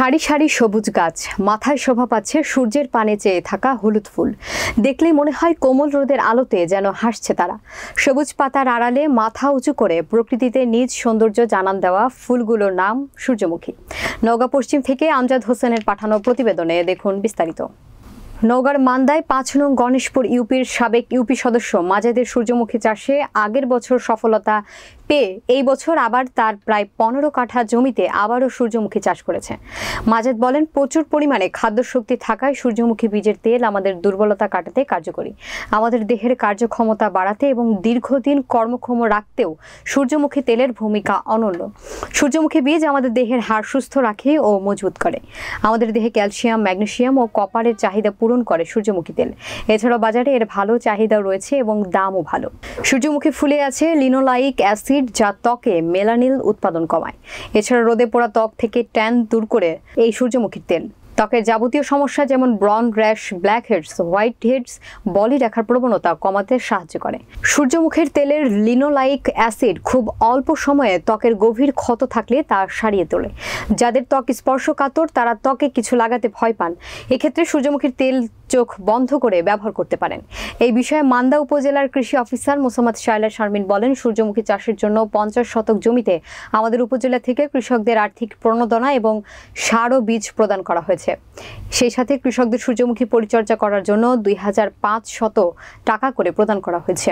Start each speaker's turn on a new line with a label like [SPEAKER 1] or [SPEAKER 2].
[SPEAKER 1] সারি সারি সবুজ গাছ, মাথায় শোভা পাচ্ছে সূর্যের পানে চেয়ে থাকা হলুদ ফুল। দেখলেই মনে হয় কোমল রোদের আলোতে যেন হাসছে তারা। সবুজ পাতার আড়ালে মাথা উঁচু করে প্রকৃতিতে নিজ সৌন্দর্য জানান দেওয়া ফুলগুলোর নাম সূর্যমুখী। নওগাঁ পশ্চিম থেকে আমজাদ হোসেনের পাঠানো প্রতিবেদনে দেখুন বিস্তারিত। নওগাঁর মান্দায় ৫ নং গণেশপুর ইউপির সাবেক ইউপি সদস্য মাজেদের সূর্যমুখী চাষে আগের বছর সফলতা পেয়ে এই বছর আবার তার প্রায় ১৫ কাঠা জমিতে আবারও সূর্যমুখী চাষ করেছে। মাজেদ বলেন, প্রচুর পরিমাণে খাদ্যশক্তি থাকায় সূর্যমুখী বীজের তেল আমাদের দুর্বলতা কাটাতে কার্যকরী। আমাদের দেহের কার্যক্ষমতা বাড়াতে এবং দীর্ঘদিন কর্মক্ষম রাখতেও সূর্যমুখী তেলের ভূমিকা অনন্য। সূর্যমুখী বীজ আমাদের দেহের হাড় সুস্থ রাখে ও মজবুত করে। আমাদের দেহে ক্যালসিয়াম, ম্যাগনেসিয়াম ও কপারের চাহিদা পূরণ করে সূর্যমুখী তেল। এছাড়াও বাজারে এর ভালো চাহিদা রয়েছে এবং দামও ভালো। সূর্যমুখী ফুলে আছে লিনোলাইক অ্যাসিড, যা ত্বকে মেলানিন উৎপাদন কমায়। এছাড়া রোদে পোড়া ত্বক থেকে ট্যান দূর করে এই সূর্যমুখীর তেল ত্বকের যাবতীয় সমস্যা যেমন ব্রন rash, blackheads, whiteheads, বলি রেখার প্রবণতা কমাতে সাহায্য করে। সূর্যমুখীর তেলের লিনোলাইক অ্যাসিড খুব অল্প সময়ে ত্বকের গভীর ক্ষত থাকলে তা সারিয়ে তোলে। যাদের ত্বক স্পর্শকাতর তারা ত্বকে কিছু লাগাতে ভয় পান, এক্ষেত্রে সূর্যমুখীর তেল চোখ বন্ধ করে ব্যবহার করতে পারেন। এই বিষয়ে মান্দা উপজেলার কৃষি অফিসার মোসাম্মদ শায়লা শারমিন বলেন, সূর্যমুখী চাষের জন্য ৫০ শতক জমিতে আমাদের উপজেলা থেকে কৃষকদের আর্থিক প্রণোদনা এবং সার ও বীজ প্রদান করা হয়েছে। সেই সাথে কৃষকদের সূর্যমুখী পরিচর্যা করার জন্য ২৫০০ টাকা করে প্রদান করা হয়েছে।